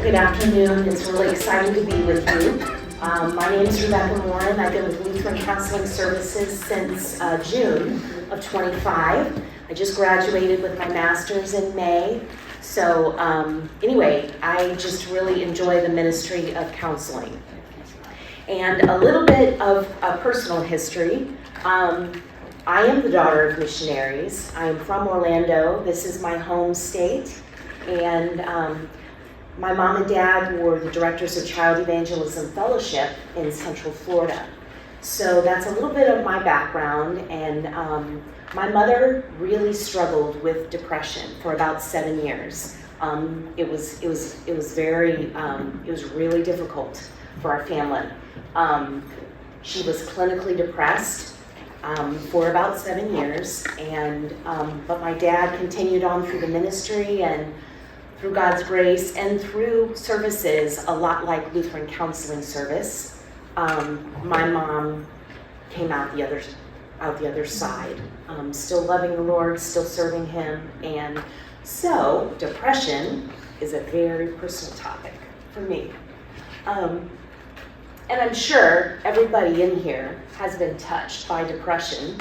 Good afternoon. It's really exciting to be with you. My name is Rebekah Morin. I've been with Lutheran Counseling Services since June of 25. I just graduated with my master's in May. So anyway, I just really enjoy the ministry of counseling. And a little bit of a personal history. I am the daughter of missionaries. I am from Orlando. This is my home state. And my mom and dad were the directors of Child Evangelism Fellowship in Central Florida. So that's a little bit of my background. And my mother really struggled with depression for about 7 years. It was really difficult for our family. She was clinically depressed for about 7 years, and but my dad continued on through the ministry and through God's grace and through services a lot like Lutheran Counseling Service. My mom came out the other side, still loving the Lord, still serving Him, and so depression is a very personal topic for me. And I'm sure everybody in here has been touched by depression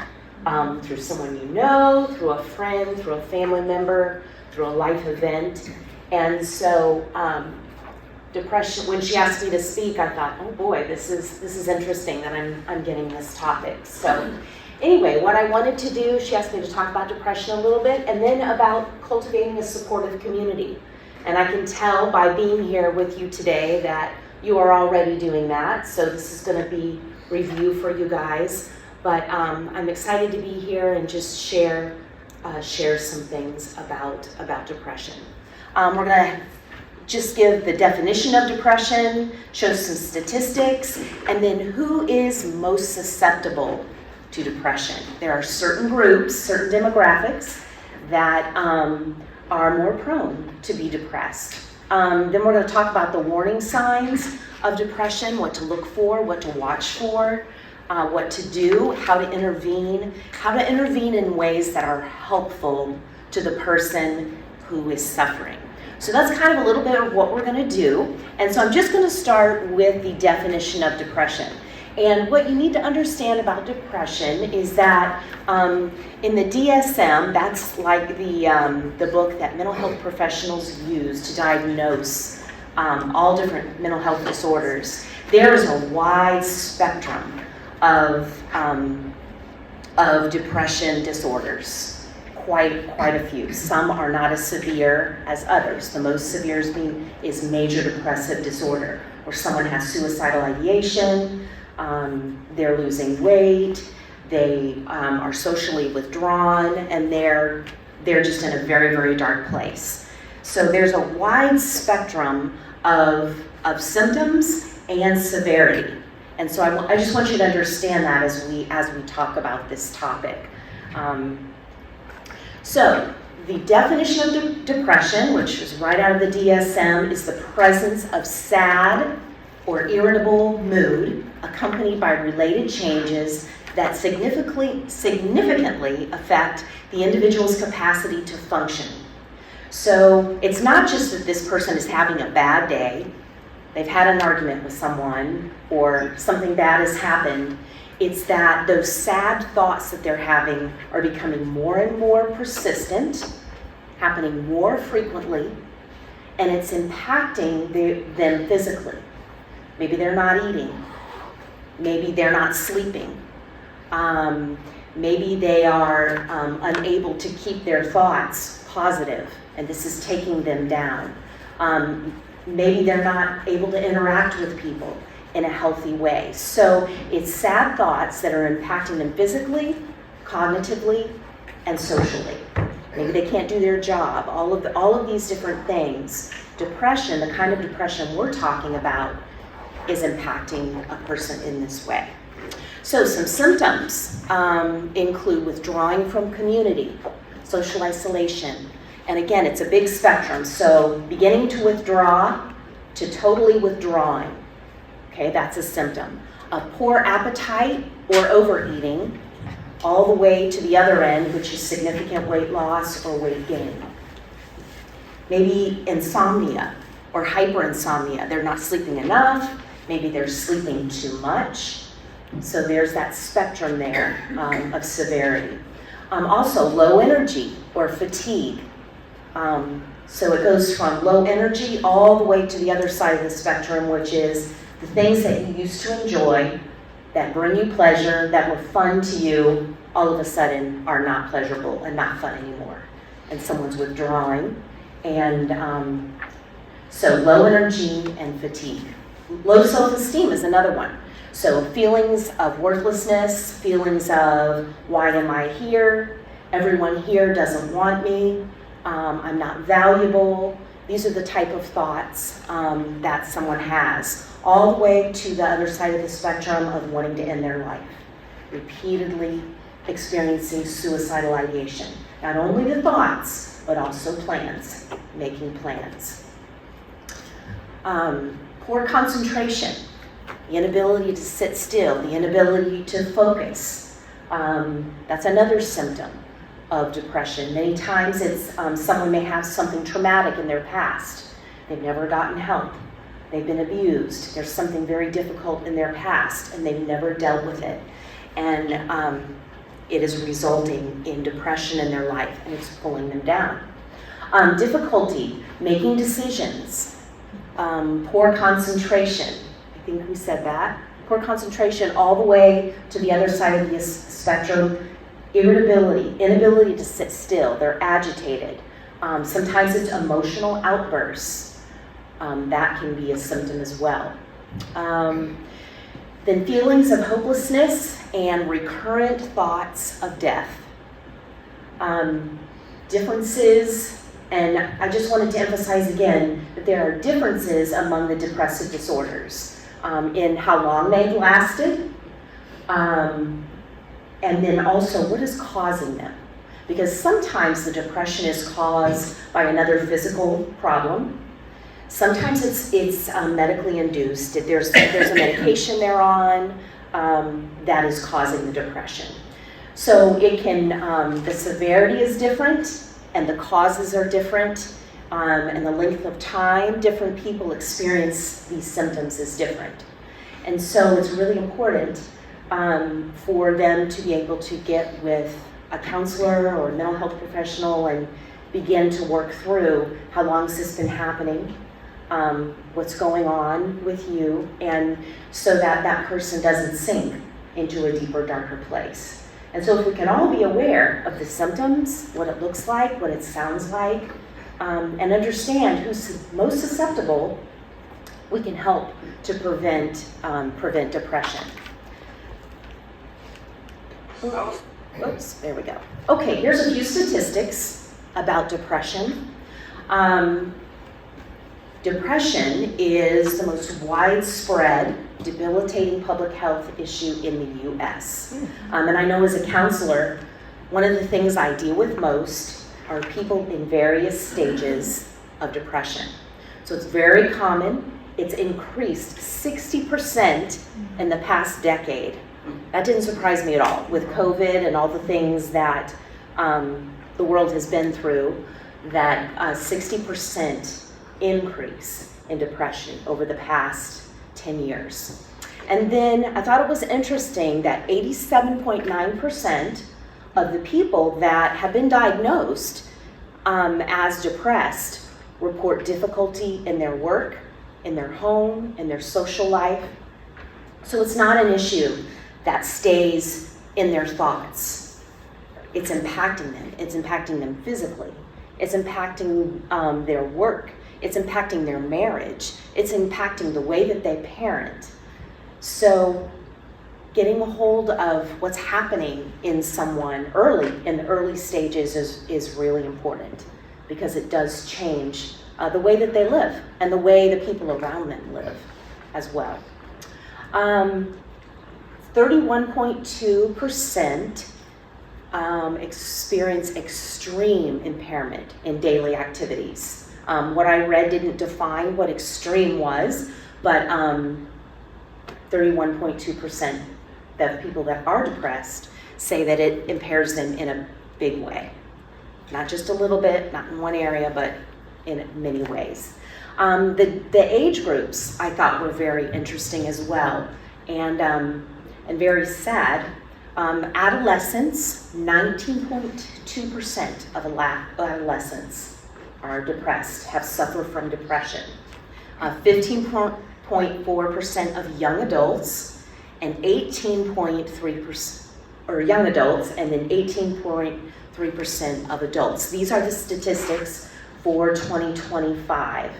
through someone you know, through a friend, through a family member, through a life event. And so depression, when she asked me to speak, I thought, oh boy, this is interesting that I'm getting this topic. So anyway, what I wanted to do, she asked me to talk about depression a little bit and then about cultivating a supportive community. And I can tell by being here with you today that you are already doing that. So this is going to be review for you guys. But I'm excited to be here and just share some things about depression. We're going to just give the definition of depression, show some statistics, and then who is most susceptible to depression. There are certain groups, certain demographics that are more prone to be depressed. Then we're going to talk about the warning signs of depression, what to look for, what to watch for, what to do, how to intervene in ways that are helpful to the person who is suffering. So that's kind of a little bit of what we're going to do. And so I'm just going to start with the definition of depression. And what you need to understand about depression is that in the DSM, that's like the book that mental health professionals use to diagnose all different mental health disorders. There is a wide spectrum of depression disorders. Quite a few. Some are not as severe as others. The most severe is major depressive disorder, where someone has suicidal ideation, they're losing weight, they are socially withdrawn, and they're just in a very, very dark place. So there's a wide spectrum of symptoms and severity. And so I just want you to understand that as we talk about this topic. So the definition of depression, which is right out of the DSM, is the presence of sad or irritable mood accompanied by related changes that significantly affect the individual's capacity to function. So it's not just that this person is having a bad day, they've had an argument with someone, or something bad has happened. It's that those sad thoughts that they're having are becoming more and more persistent, happening more frequently, and it's impacting them physically. Maybe they're not eating. Maybe they're not sleeping. Maybe they are unable to keep their thoughts positive, and this is taking them down. Maybe they're not able to interact with people in a healthy way. So it's sad thoughts that are impacting them physically, cognitively, and socially. Maybe they can't do their job. All of these different things. Depression, the kind of depression we're talking about, is impacting a person in this way. So some symptoms include withdrawing from community, social isolation, and again, it's a big spectrum. So beginning to withdraw to totally withdrawing. Okay, that's a symptom. A poor appetite or overeating, all the way to the other end, which is significant weight loss or weight gain. Maybe insomnia, or hyperinsomnia. They're not sleeping enough, maybe they're sleeping too much. So there's that spectrum there of severity. Also low energy or fatigue. So it goes from low energy all the way to the other side of the spectrum, which is the things that you used to enjoy, that bring you pleasure, that were fun to you, all of a sudden are not pleasurable and not fun anymore. And someone's withdrawing. And so low energy and fatigue. Low self-esteem is another one. So feelings of worthlessness, feelings of why am I here? Everyone here doesn't want me. I'm not valuable. These are the type of thoughts that someone has, all the way to the other side of the spectrum of wanting to end their life, repeatedly experiencing suicidal ideation. Not only the thoughts, but also plans, making plans. Poor concentration, the inability to sit still, the inability to focus. That's another symptom of depression. Many times it's someone may have something traumatic in their past. They've never gotten help. They've been abused. There's something very difficult in their past and they've never dealt with it. And it is resulting in depression in their life and it's pulling them down. Difficulty making decisions. Poor concentration. I think we said that. Poor concentration all the way to the other side of the spectrum. Irritability, inability to sit still. They're agitated. Sometimes it's emotional outbursts. That can be a symptom as well. Then feelings of hopelessness and recurrent thoughts of death. Differences, and I just wanted to emphasize again that there are differences among the depressive disorders in how long they've lasted, and then also what is causing them. Because sometimes the depression is caused by another physical problem. Sometimes it's medically induced. There's a medication they're on that is causing the depression. So it can, the severity is different and the causes are different and the length of time different people experience these symptoms is different. And so it's really important for them to be able to get with a counselor or a mental health professional and begin to work through how long has this been happening, what's going on with you, and so that that person doesn't sink into a deeper, darker place. And so if we can all be aware of the symptoms, what it looks like, what it sounds like, and understand who's most susceptible, we can help to prevent depression. Oops, there we go. Okay, here's a few statistics about depression. Depression is the most widespread debilitating public health issue in the U.S. And I know as a counselor, one of the things I deal with most are people in various stages of depression. So it's very common. It's increased 60% in the past decade. That didn't surprise me at all with COVID and all the things that the world has been through, that 60% increase in depression over the past 10 years. And then I thought it was interesting that 87.9% of the people that have been diagnosed as depressed report difficulty in their work, in their home, in their social life. So it's not an issue that stays in their thoughts. It's impacting them. It's impacting them physically. It's impacting their work. It's impacting their marriage. It's impacting the way that they parent. So getting a hold of what's happening in someone in the early stages is really important, because it does change the way that they live and the way the people around them live as well. 31.2% experience extreme impairment in daily activities. What I read didn't define what extreme was, but 31.2% of people that are depressed say that it impairs them in a big way. Not just a little bit, not in one area, but in many ways. The age groups I thought were very interesting as well, and very sad. Adolescents, 19.2% of adolescents are depressed, have suffered from depression. 15.4% of young adults, and 18.3%, or young adults, and then 18.3% of adults. These are the statistics for 2025.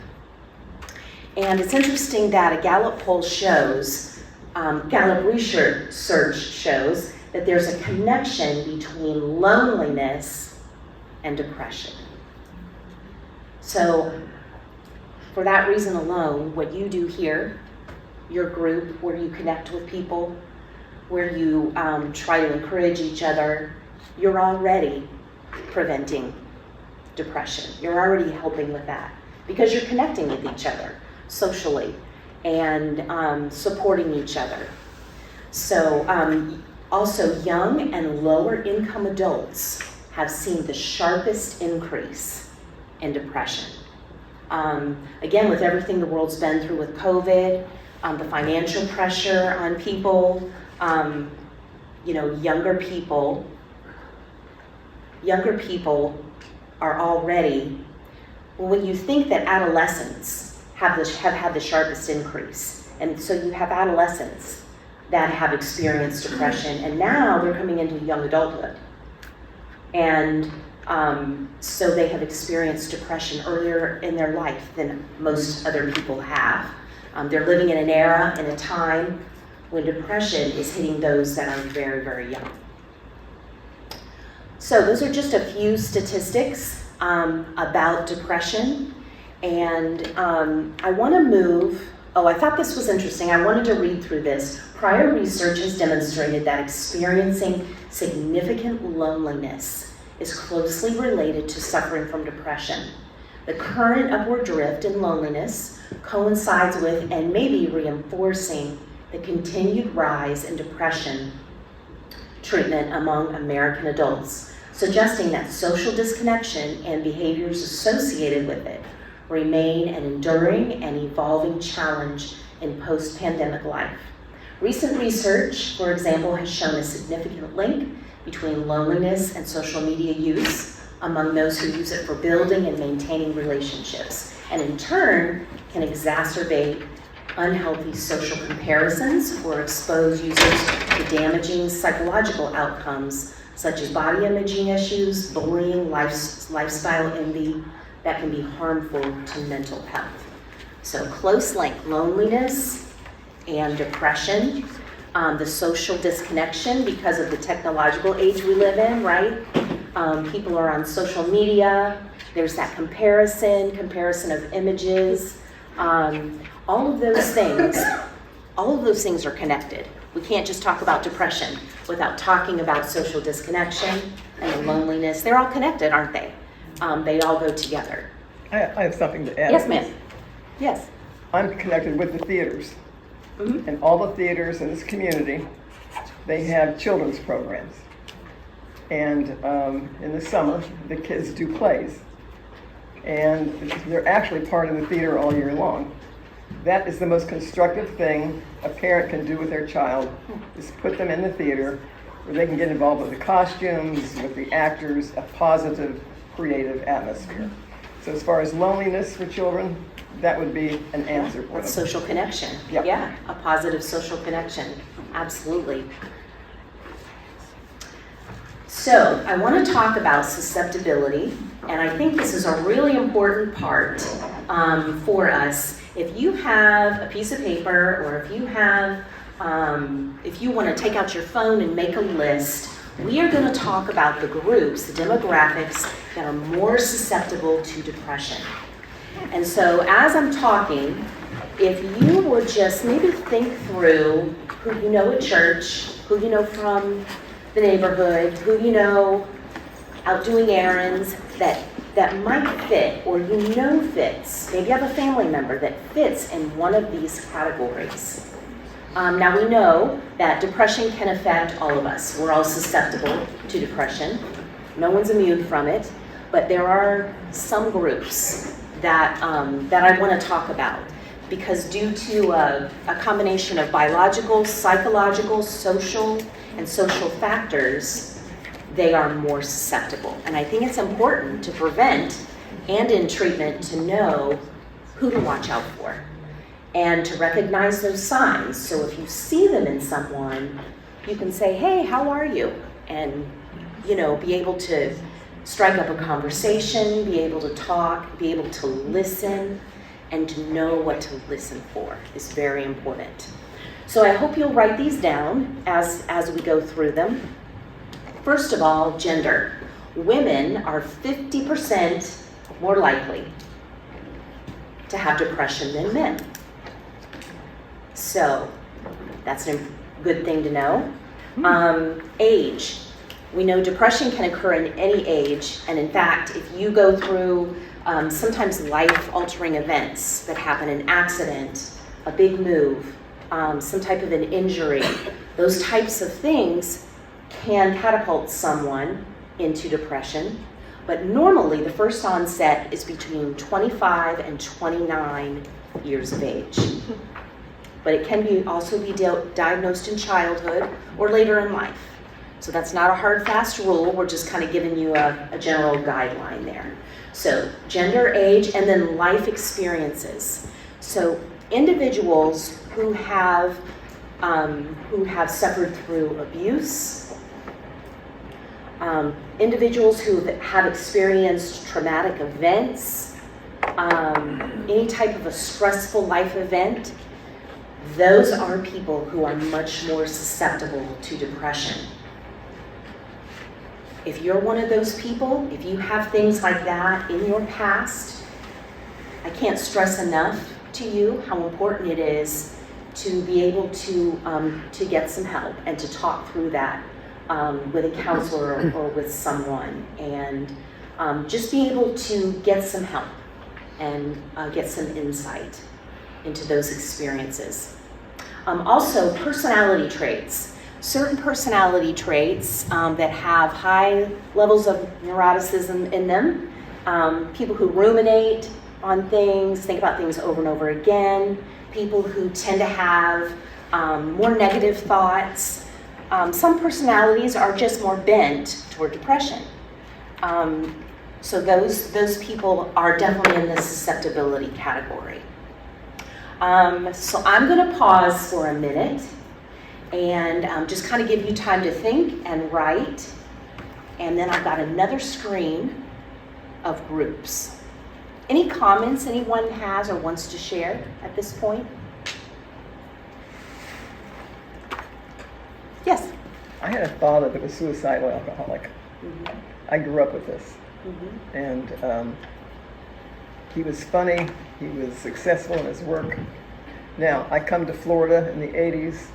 And it's interesting that a Gallup poll shows, Gallup research shows that there's a connection between loneliness and depression. So for that reason alone, what you do here, your group, where you connect with people, where you try to encourage each other, you're already preventing depression. You're already helping with that because you're connecting with each other socially and supporting each other. So also young and lower income adults have seen the sharpest increase in depression. Again, with everything the world's been through with COVID, the financial pressure on people, younger people are already, when you think that adolescents have had the sharpest increase, and so you have adolescents that have experienced depression, and now they're coming into young adulthood. And so they have experienced depression earlier in their life than most other people have. They're living in an era, in a time, when depression is hitting those that are very, very young. So those are just a few statistics about depression. And I want to move, I thought this was interesting. I wanted to read through this. Prior research has demonstrated that experiencing significant loneliness is closely related to suffering from depression. The current upward drift in loneliness coincides with and may be reinforcing the continued rise in depression treatment among American adults, suggesting that social disconnection and behaviors associated with it remain an enduring and evolving challenge in post-pandemic life. Recent research, for example, has shown a significant link between loneliness and social media use among those who use it for building and maintaining relationships, and in turn can exacerbate unhealthy social comparisons or expose users to damaging psychological outcomes such as body imaging issues, bullying, lifestyle envy that can be harmful to mental health. So close link, loneliness and depression, the social disconnection because of the technological age we live in, right? People are on social media, there's that comparison of images, all of those things are connected. We can't just talk about depression without talking about social disconnection and the loneliness. They're all connected, aren't they? They all go together. I have something to add. Yes, ma'am. Yes. I'm connected with the theaters. Mm-hmm. And all the theaters in this community, they have children's programs. And in the summer, the kids do plays. And they're actually part of the theater all year long. That is the most constructive thing a parent can do with their child, is put them in the theater where they can get involved with the costumes, with the actors, a positive, creative atmosphere. So as far as loneliness for children, that would be an answer for them. Social connection. Yep. Yeah, a positive social connection. Absolutely. So I want to talk about susceptibility, and I think this is a really important part for us. If you have a piece of paper, or if you have, if you want to take out your phone and make a list, we are going to talk about the groups, the demographics that are more susceptible to depression. And so as I'm talking, if you would just maybe think through who you know at church, who you know from the neighborhood, who you know out doing errands that might fit, or you know fits. Maybe you have a family member that fits in one of these categories. Now we know that depression can affect all of us. We're all susceptible to depression. No one's immune from it, but there are some groups that I want to talk about, because due to a combination of biological, psychological, social factors, they are more susceptible. And I think it's important to prevent and in treatment to know who to watch out for and to recognize those signs. So if you see them in someone, you can say, hey, how are you? And, be able to strike up a conversation, be able to talk, be able to listen, and to know what to listen for is very important. So I hope you'll write these down as we go through them. First of all, gender. Women are 50% more likely to have depression than men. So that's a good thing to know. Age. We know depression can occur in any age, and in fact, if you go through sometimes life-altering events that happen, an accident, a big move, some type of an injury, those types of things can catapult someone into depression. But normally, the first onset is between 25 and 29 years of age. But it can also be diagnosed in childhood or later in life. So that's not a hard, fast rule. We're just kind of giving you a general guideline there. So gender, age, and then life experiences. So individuals who have suffered through abuse, individuals who have experienced traumatic events, any type of a stressful life event, those are people who are much more susceptible to depression. If you're one of those people, if you have things like that in your past, I can't stress enough to you how important it is to be able to get some help and to talk through that with a counselor or with someone, and just be able to get some help and get some insight into those experiences. Also, personality traits. Certain personality traits that have high levels of neuroticism in them, people who ruminate on things, think about things over and over again, people who tend to have more negative thoughts. Some personalities are just more bent toward depression. So those people are definitely in the susceptibility category. So I'm going to pause for a minute and just kind of give you time to think and write. And then I've got another screen of groups. Any comments anyone has or wants to share at this point? Yes? I had a father that was suicidal alcoholic. Mm-hmm. I grew up with this. Mm-hmm. And he was funny, he was successful in his work. Now, I come to Florida in the 80s.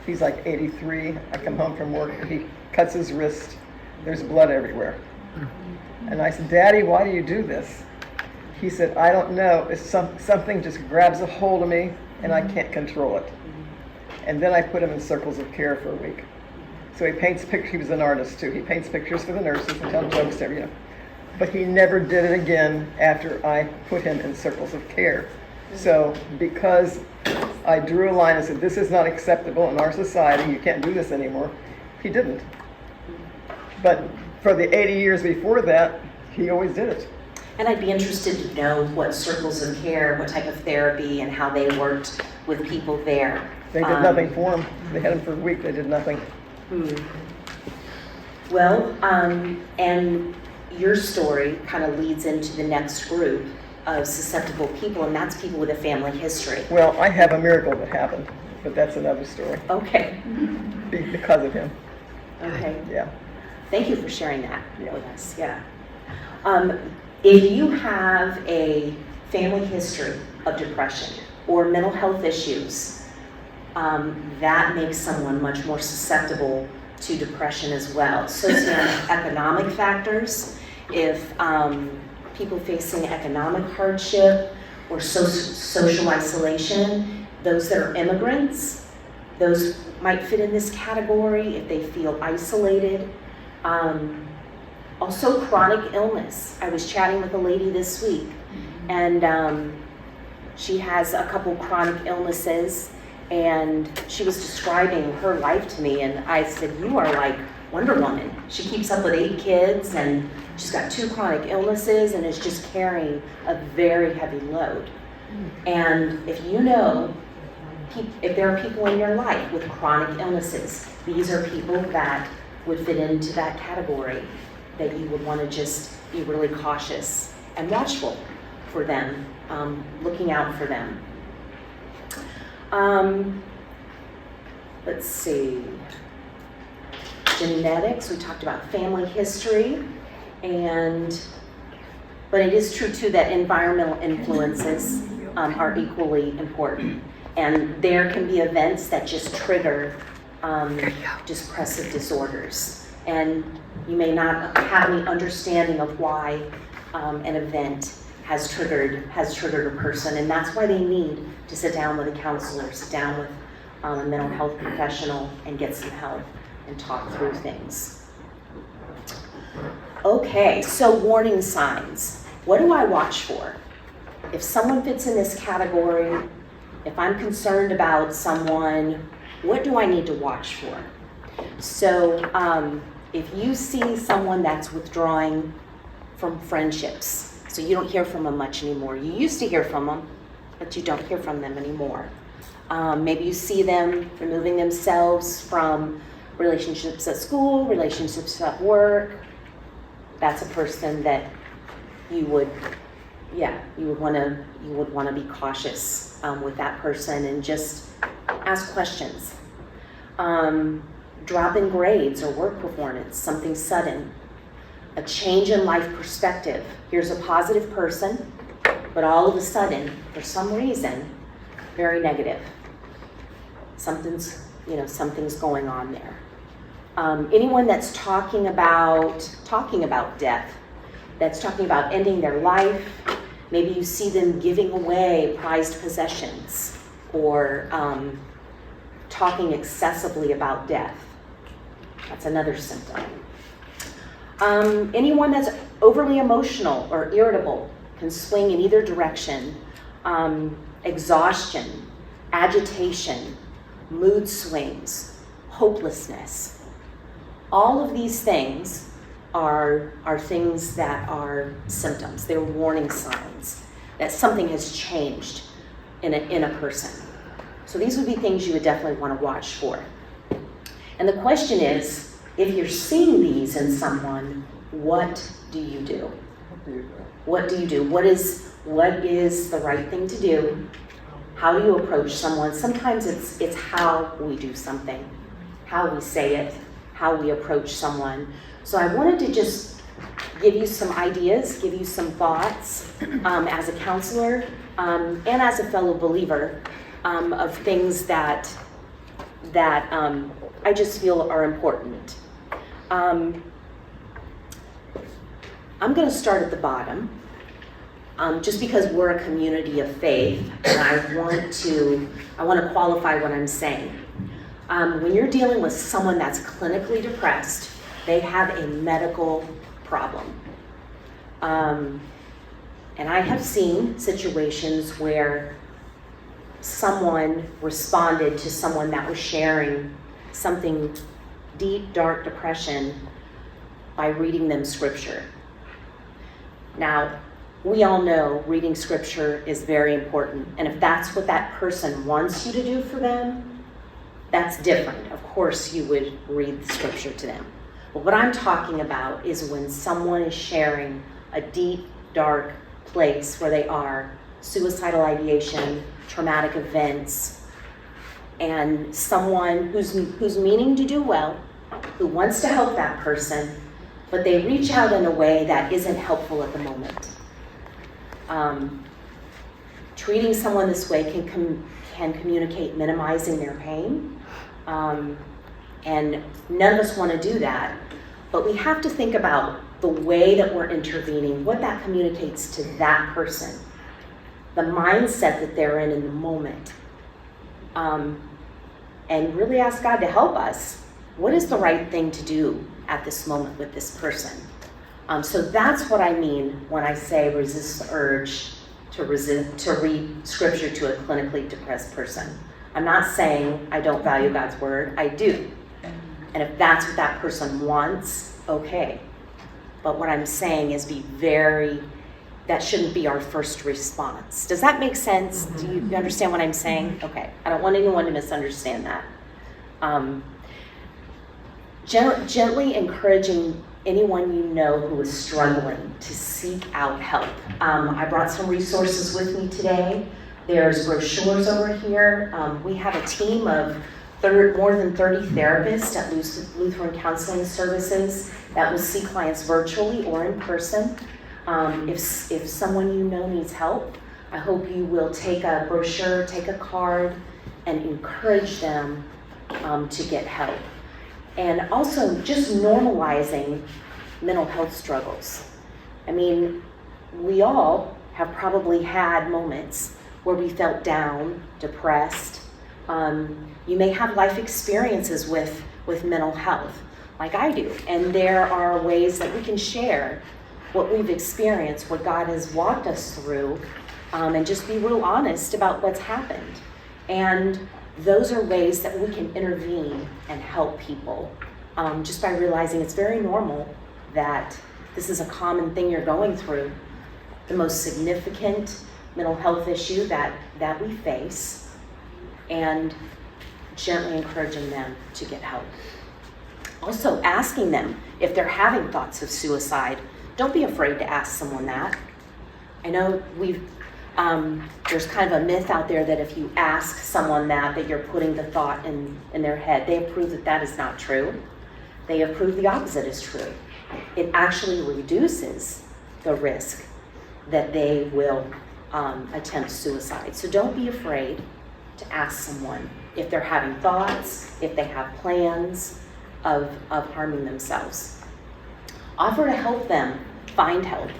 He's like 83. I come home from work, he cuts his wrist. There's blood everywhere. And I said, Daddy, why do you do this? He said, I don't know. It's something just grabs a hold of me and I can't control it. And then I put him in circles of care for a week. So he paints pictures. He was an artist too. He paints pictures for the nurses and tells jokes to everyone. But he never did it again after I put him in circles of care. So because I drew a line and said, this is not acceptable in our society, you can't do this anymore, he didn't. But for the 80 years before that, he always did it. And I'd be interested to know what circles of care, what type of therapy, and how they worked with people there. They did nothing for him. They had him for a week, they did nothing. Well, and your story kind of leads into the next group of susceptible people, and that's people with a family history. Well, I have a miracle that happened, but that's another story. Okay. Because of him. Okay. Yeah. Thank you for sharing that with us. Yeah. If you have a family history of depression or mental health issues, that makes someone much more susceptible to depression as well. Socioeconomic factors, if people facing economic hardship or social isolation, those that are immigrants, those might fit in this category if they feel isolated. Also chronic illness. I was chatting with a lady this week And she has a couple chronic illnesses, and she was describing her life to me, and I said, you are like Wonder Woman. She keeps up with 8 kids, and she's got 2 chronic illnesses, and is just carrying a very heavy load. And if you know, if there are people in your life with chronic illnesses, these are people that would fit into that category, that you would want to just be really cautious and watchful for them, looking out for them. Let's see. Genetics, we talked about family history, but it is true too that environmental influences are equally important. And there can be events that just trigger depressive disorders. And you may not have any understanding of why an event has triggered a person. And that's why they need to sit down with a counselor, sit down with a mental health professional and get some help and talk through things. Okay, so warning signs. What do I watch for? If someone fits in this category, if I'm concerned about someone, what do I need to watch for? So if you see someone that's withdrawing from friendships, so you don't hear from them much anymore. You used to hear from them, but you don't hear from them anymore. Maybe you see them removing themselves from relationships at school, relationships at work. That's a person that you would want to be cautious with that person and just ask questions. Drop in grades or work performance, something sudden. A change in life perspective. Here's a positive person, but all of a sudden, for some reason, very negative. Something's going on there. Anyone that's talking about death, that's talking about ending their life. Maybe you see them giving away prized possessions or talking excessively about death. That's another symptom. Anyone that's overly emotional or irritable can swing in either direction. Exhaustion, agitation, mood swings, hopelessness. All of these things are things that are symptoms. They're warning signs that something has changed in a person. So these would be things you would definitely want to watch for. And the question is, if you're seeing these in someone, what do you do? What do you do? What is the right thing to do? How do you approach someone? Sometimes it's how we do something, how we say it, how we approach someone. So I wanted to just give you some ideas, give you some thoughts as a counselor and as a fellow believer of things that I just feel are important. I'm going to start at the bottom, just because we're a community of faith, and I want to qualify what I'm saying. When you're dealing with someone that's clinically depressed, they have a medical problem. And I have seen situations where someone responded to someone that was sharing something deep, dark depression by reading them scripture. Now, we all know reading scripture is very important, and if that's what that person wants you to do for them, that's different. Of course, you would read the scripture to them. But what I'm talking about is when someone is sharing a deep, dark place where they are, suicidal ideation, traumatic events, and someone who's meaning to do well, who wants to help that person, but they reach out in a way that isn't helpful at the moment. Treating someone this way can communicate minimizing their pain, and none of us want to do that, but we have to think about the way that we're intervening, what that communicates to that person, the mindset that they're in the moment, and really ask God to help us. What is the right thing to do at this moment with this person? So that's what I mean when I say resist the urge to read scripture to a clinically depressed person. I'm not saying I don't value God's word, I do. And if that's what that person wants, okay. But what I'm saying is that shouldn't be our first response. Does that make sense? Do you understand what I'm saying? Okay, I don't want anyone to misunderstand that. Gently encouraging anyone you know who is struggling to seek out help. I brought some resources with me today. There's brochures over here. We have a team of more than 30 therapists at Lutheran Counseling Services that will see clients virtually or in person. If someone you know needs help, I hope you will take a brochure, take a card, and encourage them to get help. And also just normalizing mental health struggles. I mean, we all have probably had moments where we felt down, depressed. You may have life experiences with mental health, like I do. And there are ways that we can share what we've experienced, what God has walked us through, and just be real honest about what's happened. And those are ways that we can intervene and help people, just by realizing it's very normal that this is a common thing you're going through. The most significant mental health issue that we face, and gently encouraging them to get help. Also asking them if they're having thoughts of suicide. Don't be afraid to ask someone that. I know there's kind of a myth out there that if you ask someone that you're putting the thought in their head. They have proved that is not true. They have proved the opposite is true. It actually reduces the risk that they will attempt suicide. So don't be afraid to ask someone if they're having thoughts, if they have plans of harming themselves. Offer to help them find help.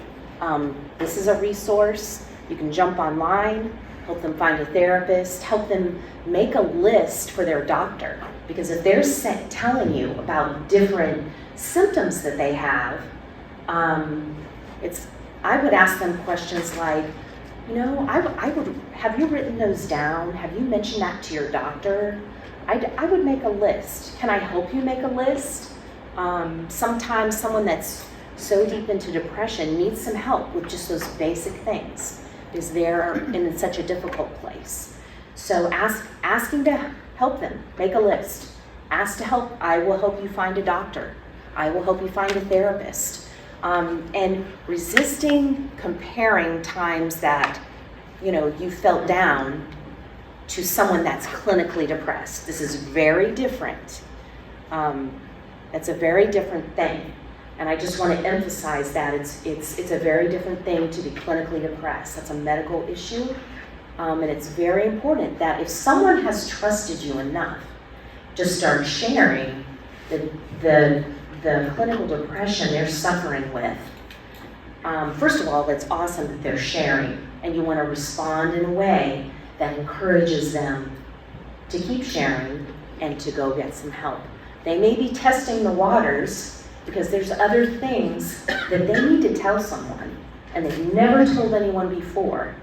This is a resource. You can jump online, help them find a therapist, help them make a list for their doctor. Because if they're telling you about different symptoms that they have, I would ask them questions like, have you written those down? Have you mentioned that to your doctor? I would make a list. Can I help you make a list? Sometimes someone that's so deep into depression needs some help with just those basic things because they're in such a difficult place. So asking to help them, make a list. Ask to help, I will help you find a doctor. I will help you find a therapist. And resisting comparing times that, you felt down to someone that's clinically depressed. This is very different. It's a very different thing. And I just want to emphasize that it's a very different thing to be clinically depressed. That's a medical issue. And it's very important that if someone has trusted you enough to start sharing the clinical depression they're suffering with, first of all, it's awesome that they're sharing, and you want to respond in a way that encourages them to keep sharing and to go get some help. They may be testing the waters because there's other things that they need to tell someone, and they've never told anyone before,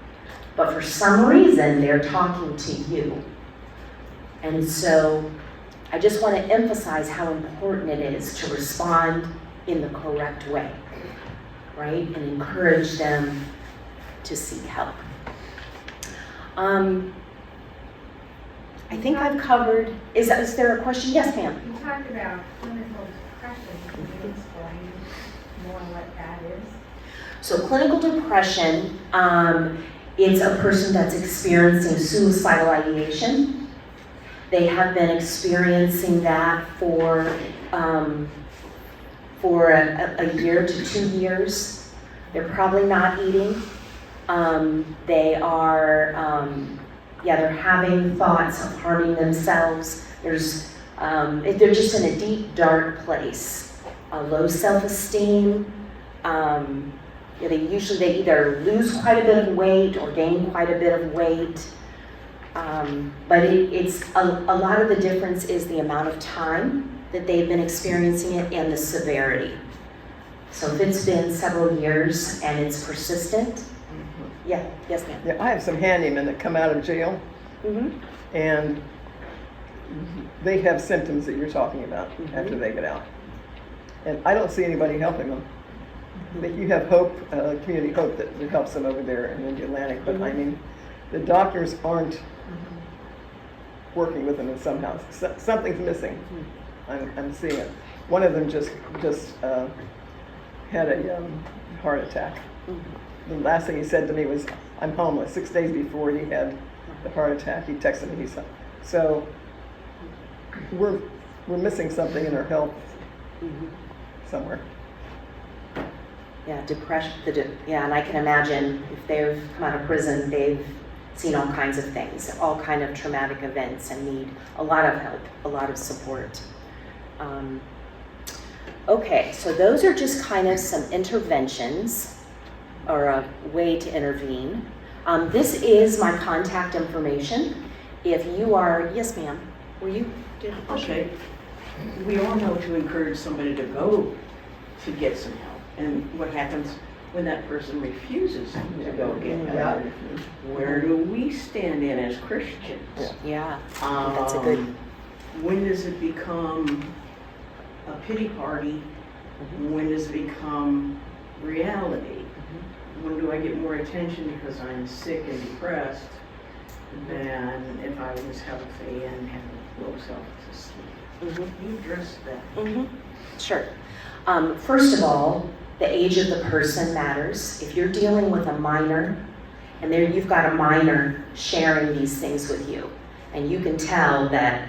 but for some reason they're talking to you. And so I just want to emphasize how important it is to respond in the correct way, right? And encourage them to seek help. I think I've covered, is there a question? Yes, ma'am. You talked about clinical depression. Can you explain more what that is? So clinical depression, it's a person that's experiencing suicidal ideation. They have been experiencing that for a year to 2 years. They're probably not eating. They are, they're having thoughts of harming themselves. They're just in a deep, dark place. Low self-esteem. They either lose quite a bit of weight or gain quite a bit of weight. But it's a lot of the difference is the amount of time that they've been experiencing it and the severity. So if it's been several years and it's persistent, Yeah, yes, ma'am. Yeah, I have some handymen that come out of jail Mm-hmm. and they have symptoms that you're talking about after Mhm. they get out. And I don't see anybody helping them. But you have Hope, Community Hope that helps them over there in the Atlantic, but I Mhm. mean, the doctors aren't working with them in some house. Something's missing. I'm seeing it. One of them just had a heart attack. The last thing he said to me was, "I'm homeless." 6 days before he had the heart attack, he texted me. So we're missing something in our health somewhere. Yeah, depression, yeah, and I can imagine if they've come out of prison, they've seen all kinds of things, all kind of traumatic events and need a lot of help, a lot of support. Okay, so those are just kind of some interventions or a way to intervene. This is my contact information. If you are, yes ma'am, were you? Okay. We all know to encourage somebody to go to get some help. And what happens when that person refuses to go get help? Where do we stand in as Christians? Yeah, that's a good. When does it become a pity party? When does it become reality? When do I get more attention because I'm sick and depressed than if I was healthy and had low self-esteem? You addressed that. Sure. First of all, the age of the person matters. If you're dealing with a minor, and there you've got a minor sharing these things with you, and you can tell that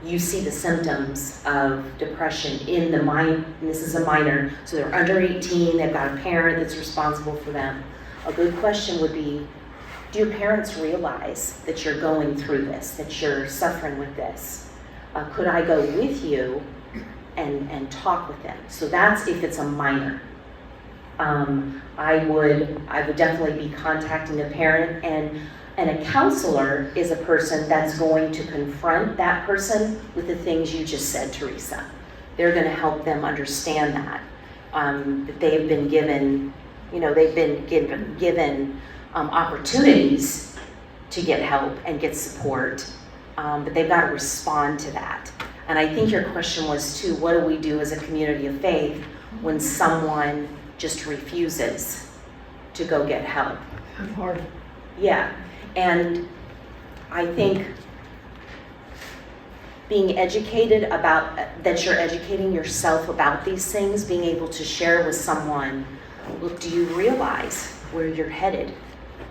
you see the symptoms of depression in the mind. This is a minor, so they're under 18, they've got a parent that's responsible for them. A good question would be, do your parents realize that you're going through this, that you're suffering with this? Could I go with you and talk with them? So that's if it's a minor. I would definitely be contacting the parent, and a counselor is a person that's going to confront that person with the things you just said, Teresa. They're going to help them understand that they've been given, they've been given opportunities to get help and get support, but they've got to respond to that. And I think your question was too, what do we do as a community of faith when someone just refuses to go get help? It's hard. Yeah, and I think being educated about, that you're educating yourself about these things, being able to share with someone, look, do you realize where you're headed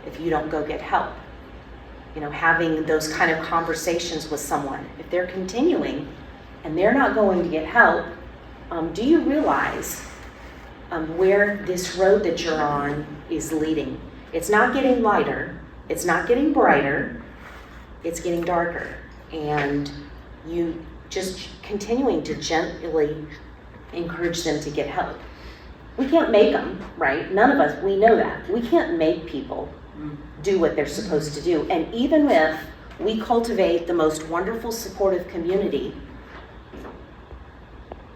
if you don't go get help? Having those kind of conversations with someone. If they're continuing and they're not going to get help, do you realize where this road that you're on is leading? It's not getting lighter, it's not getting brighter, it's getting darker. And you just continuing to gently encourage them to get help. We can't make them, right? None of us, we know that. We can't make people do what they're supposed to do. And even if we cultivate the most wonderful, supportive community,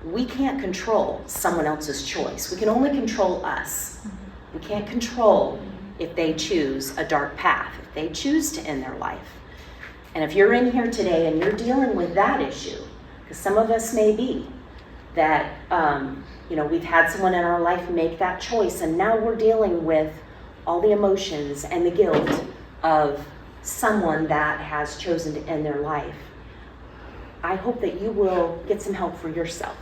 we can't control someone else's choice. We can only control us. We can't control if they choose a dark path, if they choose to end their life. And if you're in here today and you're dealing with that issue, because some of us may be, that we've had someone in our life make that choice, and now we're dealing with all the emotions and the guilt of someone that has chosen to end their life. I hope that you will get some help for yourself.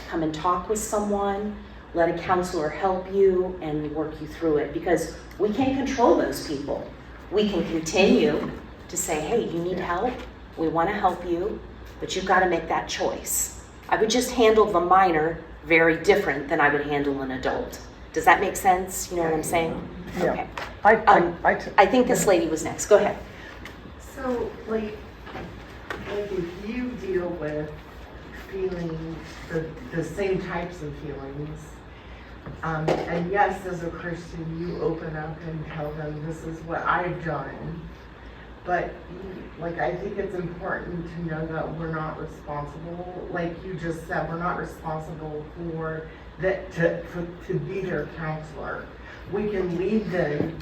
Come and talk with someone, let a counselor help you and work you through it, because we can't control those people. We can continue to say, hey, you need help, we want to help you, but you've got to make that choice. I would just handle the minor very different than I would handle an adult. Does that make sense? You know what I'm saying? Yeah. Okay. I think this lady was next. Go ahead. So, like if you deal with feeling the same types of feelings, and yes, as a Christian, you open up and tell them this is what I've done, but I think it's important to know that we're not responsible, like you just said, we're not responsible for that to be their counselor. We can lead them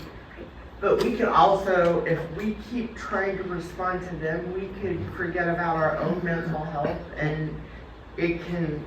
But we could also, if we keep trying to respond to them, we could forget about our own mental health, and it can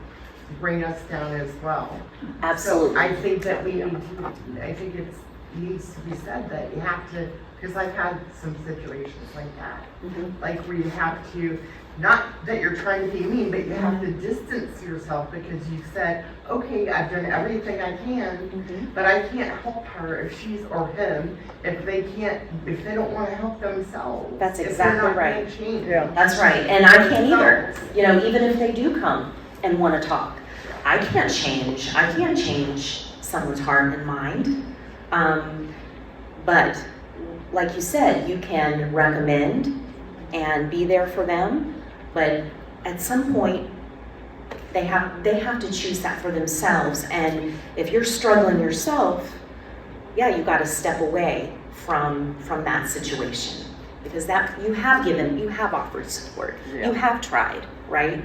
bring us down as well. Absolutely. So I think that we need to, I think it needs to be said that you have to, because I've had some situations like that. Mhm. Like where you have to, not that you're trying to be mean, but you have to distance yourself because you've said, okay, I've done everything I can, Mhm. but I can't help her if she's or him, if they don't want to help themselves. That's if exactly they're not right. gonna change. Yeah. That's right, and I can't either. You know, even if they do come and want to talk, I can't change someone's heart and mind. But like you said, you can recommend and be there for them, but at some point, they have to choose that for themselves. And if you're struggling yourself, yeah, you got to step away from that situation, because that you have offered support, Yeah. you have tried, right?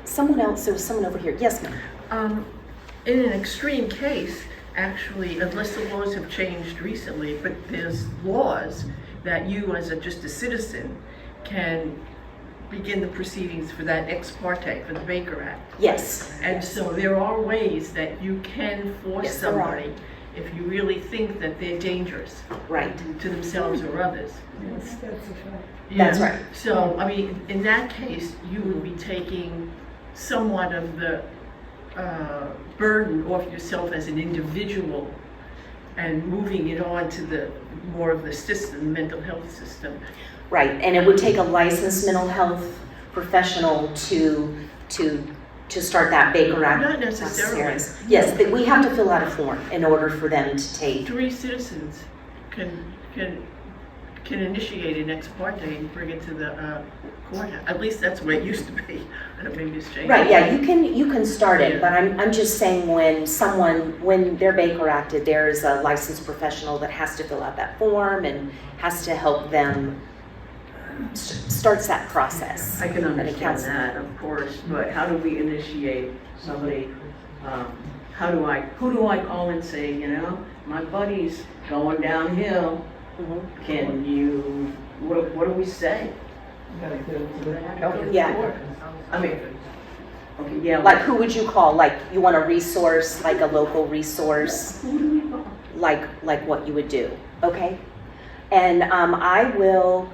Someone else, there was someone over here. Yes, ma'am. In an extreme case, actually, unless the laws have changed recently, but there's laws that you as just a citizen can begin the proceedings for that ex parte, for the Baker Act. Yes. And so there are ways that you can force Yes, there are. somebody if you really think that they're dangerous Right. to themselves or others. Yes, that's a fact. That's Yeah. right. So, I mean, in that case, you would be taking somewhat of the burden off yourself as an individual and moving it on to the more of the system, the mental health system. Right, and it would take a licensed mental health professional to start that Baker Act. Not necessarily. process. Yes, but we have to fill out a form in order for them to take. 3 citizens can initiate an ex parte and bring it to the courthouse. At least that's the way it used to be. I don't know, maybe it's changed. Right, yeah, you can start it, but I'm just saying when they're Baker Acted, there's a licensed professional that has to fill out that form and has to help them, starts that process. I can That it understand counts. that, of course, but how do we initiate somebody? Who do I call and say, you know, my buddy's going downhill? Mhm. Can you, what do we say? Yeah. I mean, okay, yeah. Like, who would you call? Like, you want a resource, like a local resource? Who do we call? Like what you would do, okay? And I will,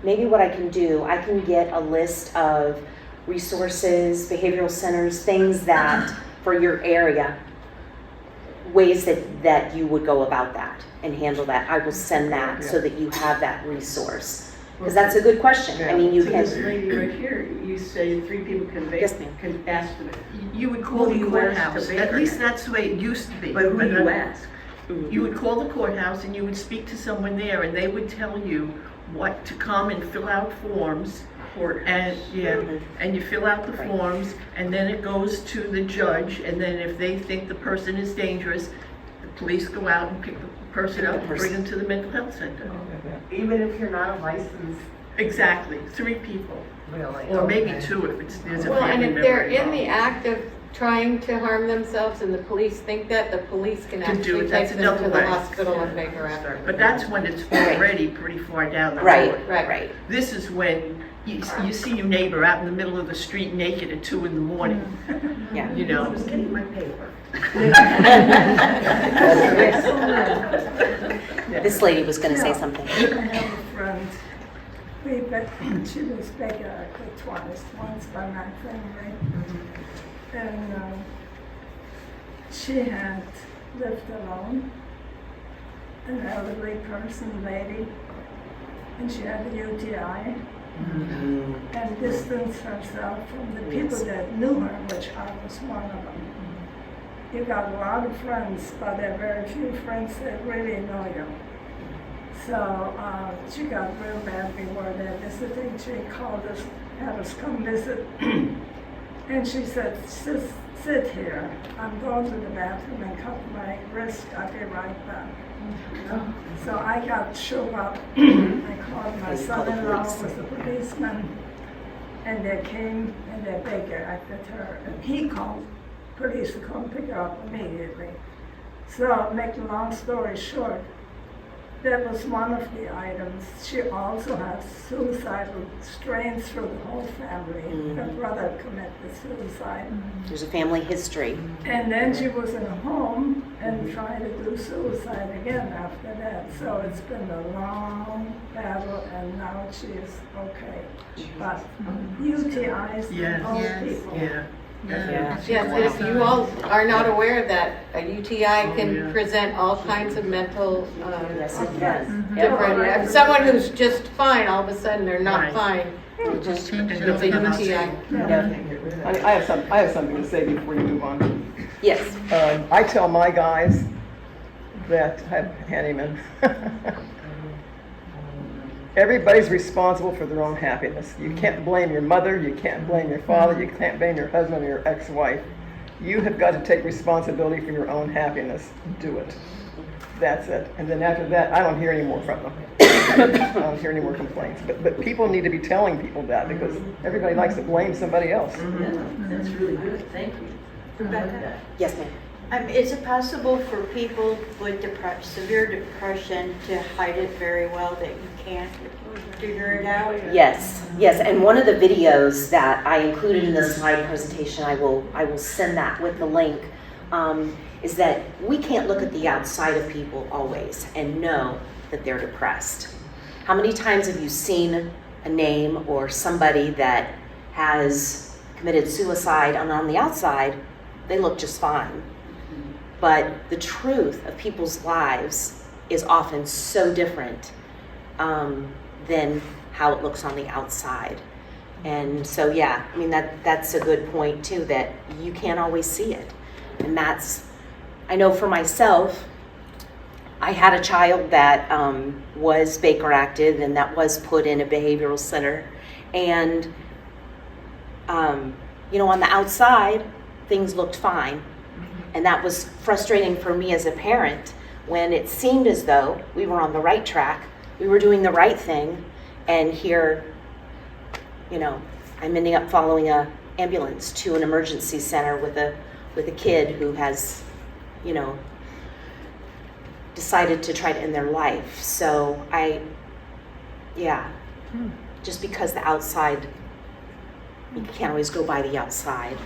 maybe what I can do, I can get a list of resources, behavioral centers, things that, for your area, ways that you would go about that and handle that. I will send that so that you have that resource. Because that's a good question. I mean, you So can, this lady right here, you say 3 people can Yes, ma'am. can ask for it. You would call Who do the you ask to courthouse. Baker At least Act? that's the way it used to be. But who do you ask? You would call the courthouse and you would speak to someone there and they would tell you what to come and fill out forms. And, yeah, and you fill out the Right. forms and then it goes to the judge, and then if they think the person is dangerous, the police go out and pick the person up and bring them to the mental health center. Even if you're not a licensed, Exactly, 3 people, really. or maybe okay. 2 if there's a Well, and family if member they're in involved. the act of trying to harm themselves and the police think that, the police can Can do actually it. That's take them to another the way. hospital and make her after. But that's when it's already pretty far down the road. right, Right. right. This is when you see your neighbor out in the middle of the street naked at 2 in the morning, Yeah. you know? I was getting my paper. This lady was going to say something. I have a friend, she was Baker Acted twice, once by my family. And she had lived alone, an elderly person, lady, and she had a UTI. And distanced herself from the people that knew her, which I was one of them. You got a lot of friends, but there are very few friends that really know you. So she got real bad. We were there visiting. She called us, had us come visit. And she said, sit here. I'm going to the bathroom and cut my wrist. I'll be right back. So I got shook up. I called my son-in-law, was a policeman, and they came and they Baker Acted her. And he called police to come pick her up immediately. So, make a long story short, that was one of the items. She also has suicidal strains through the whole family. Her brother committed suicide. There's a family history. And then she was in a home and tried to do suicide again after that. So it's been a long battle, and now she is okay. But UTIs in old people. Yeah. Yeah. Yes, if you all are not aware of that, a UTI can present all kinds of mental, Yes, it can. different, if someone who's just fine, all of a sudden they're not Right. fine. Just It's a UTI. I have something to say before you move on. Yes. I tell my guys that I have handymen. Everybody's responsible for their own happiness. You can't blame your mother, you can't blame your father, you can't blame your husband or your ex-wife. You have got to take responsibility for your own happiness. Do it. That's it. And then after that, I don't hear any more from them. I don't hear any more complaints. But people need to be telling people that, because everybody likes to blame somebody else. That's really good, thank you. Rebecca, Yes, ma'am. is it possible for people with severe depression to hide it very well, that you can't figure it out? Yes, yes, and one of the videos that I included in the slide presentation, I will send that with the link, is that we can't look at the outside of people always and know that they're depressed. How many times have you seen a name or somebody that has committed suicide, and on the outside, they look just fine? But the truth of people's lives is often so different than how it looks on the outside. And so, yeah, I mean, that's a good point too, that you can't always see it. And I know for myself, I had a child that was Baker acted and that was put in a behavioral center. And, on the outside, things looked fine. And that was frustrating for me as a parent when it seemed as though we were on the right track, we were doing the right thing, and here, I'm ending up following an ambulance to an emergency center with a kid who has, decided to try to end their life. So just because the outside, you can't always go by the outside.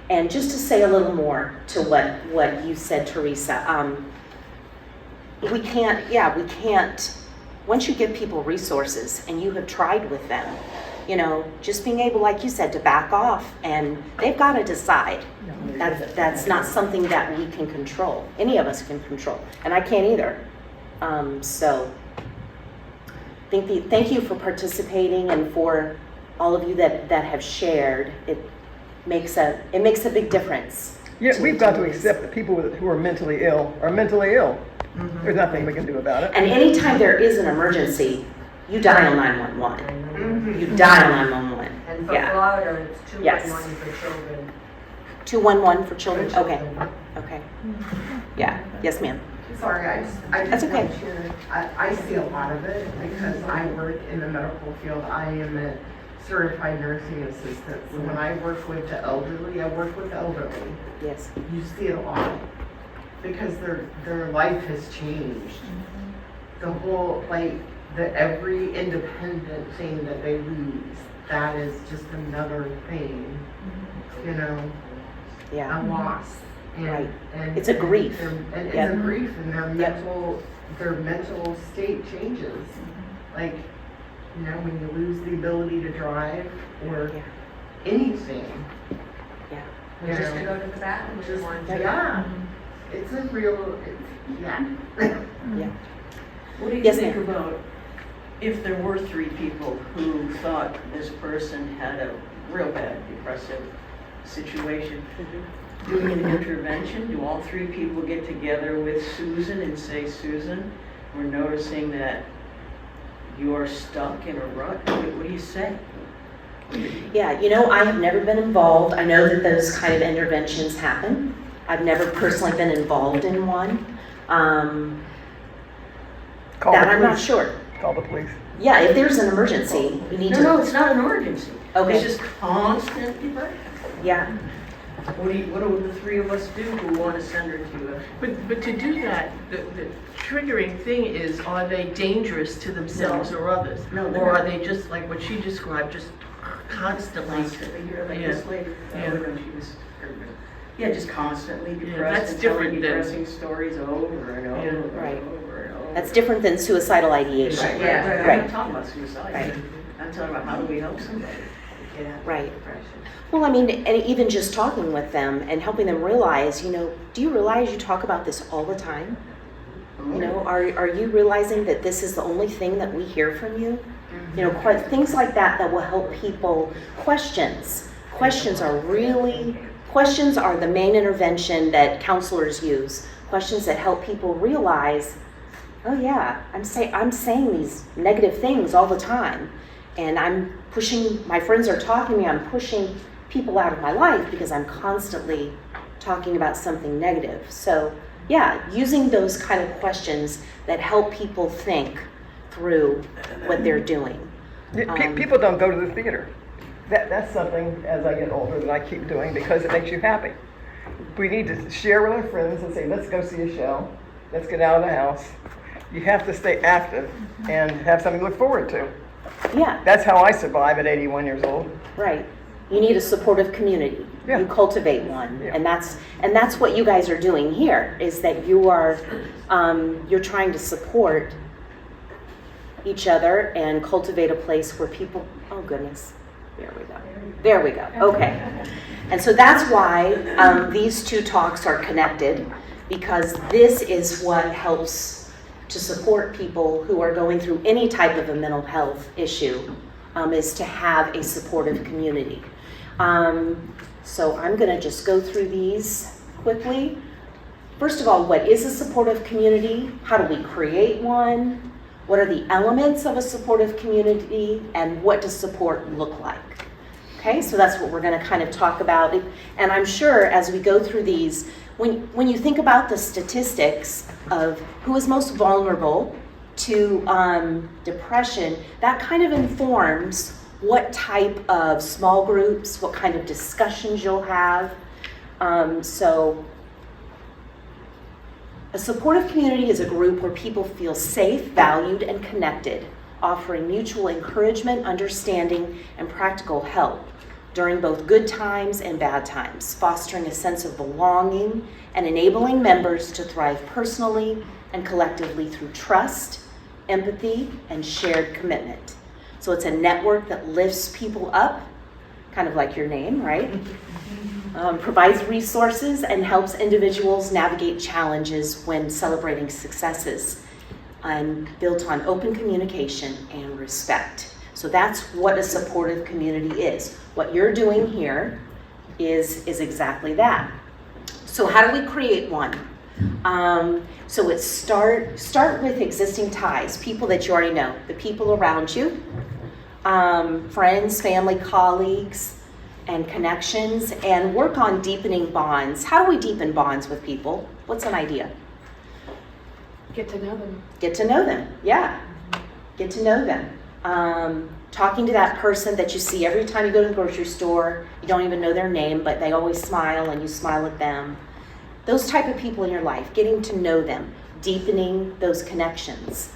And just to say a little more to what you said, Teresa, we can't, once you give people resources and you have tried with them, just being able, like you said, to back off, and they've got to decide. That's not something that we can control. Any of us can control, and I can't either. So thank you for participating, and for all of you that have shared. It makes a big difference. Yeah, we've got to accept that people who are mentally ill are mentally ill. There's nothing we can do about it. And anytime there is an emergency, you dial 911. You dial 911. And for Yeah. Florida, it's 211 Yes. for children. 211 for children? Okay. Yeah. Yes, ma'am. Sorry, I That's just okay. want you, I see a lot of it because I work in the medical field. I am a certified nursing assistant. So when I work with the elderly, I work with the elderly. Yes. You see it a lot because their life has changed. The whole, every independent thing that they lose, that is just another thing, Yeah. a loss. And, Right. and It's a grief. It's Yep. a grief, and their Yep. mental state changes. Like, when you lose the ability to drive or Yeah. anything. Yeah. you Just to know, go to the bathroom, just- one. yeah. It's a real, yeah. Yeah. What do you Yes, think ma'am. about if there were 3 people who thought this person had a real bad depressive situation, doing an intervention? Do all 3 people get together with Susan and say, Susan, we're noticing that you're stuck in a rut? What do you say? Yeah, I have never been involved. I know that those kind of interventions happen. I've never personally been involved in one. Call That the I'm not police. sure. Call the police. Yeah, if there's an emergency, we need to. No, it's not an emergency. Okay. It's just constant depression. Yeah. What do the three of us do who want to send her to a? But to do that, the triggering thing is, are they dangerous to themselves or others? No, they're Or are not. they just like what she described, just constantly? You're like Yeah. this lady, Yeah. when she was, yeah, just constantly Yeah, depressed that's and telling different than- depressing stories over and over Yeah. and Right. over and over. That's different than suicidal ideation. Right, yeah, I'm Right. not talking about suicide. Right. I'm talking about how do we help somebody get out of Right. depression. Well, I mean, and even just talking with them and helping them realize, do you realize you talk about this all the time? Are you realizing that this is the only thing that we hear from you? Things like that will help people. Questions are the main intervention that counselors use. Questions that help people realize, oh yeah, I'm saying these negative things all the time, and I'm pushing. My friends are talking to me. I'm pushing people out of my life because I'm constantly talking about something negative. So yeah, using those kind of questions that help people think through what they're doing. People don't go to the theater. That's something, as I get older, that I keep doing because it makes you happy. We need to share with our friends and say, let's go see a show. Let's get out of the house. You have to stay active and have something to look forward to. Yeah, That's how I survive at 81 years old. right. You need a supportive community. Yeah. You cultivate one, Yeah. and that's what you guys are doing here. Is that you are you're trying to support each other and cultivate a place where people. Oh goodness, there we go. Okay, and so that's why these two talks are connected, because this is what helps to support people who are going through any type of a mental health issue. Is to have a supportive community. So I'm going to just go through these quickly. First of all, what is a supportive community? How do we create one? What are the elements of a supportive community? And what does support look like? Okay, so that's what we're going to kind of talk about. And I'm sure as we go through these, when you think about the statistics of who is most vulnerable to depression, that kind of informs what type of small groups, what kind of discussions you'll have. So a supportive community is a group where people feel safe, valued, and connected, offering mutual encouragement, understanding, and practical help during both good times and bad times, fostering a sense of belonging and enabling members to thrive personally and collectively through trust, empathy, and shared commitment. So it's a network that lifts people up, kind of like your name, right? Provides resources and helps individuals navigate challenges when celebrating successes, and built on open communication and respect. So that's what a supportive community is. What you're doing here is exactly that. So how do we create one? So it's start with existing ties, people that you already know, the people around you, friends, family, colleagues, and connections, and work on deepening bonds. How do we deepen bonds with people? What's an idea? Get to know them. Get to know them, yeah. Get to know them. Talking to that person that you see every time you go to the grocery store, you don't even know their name, but they always smile and you smile at them. Those type of people in your life, getting to know them, deepening those connections.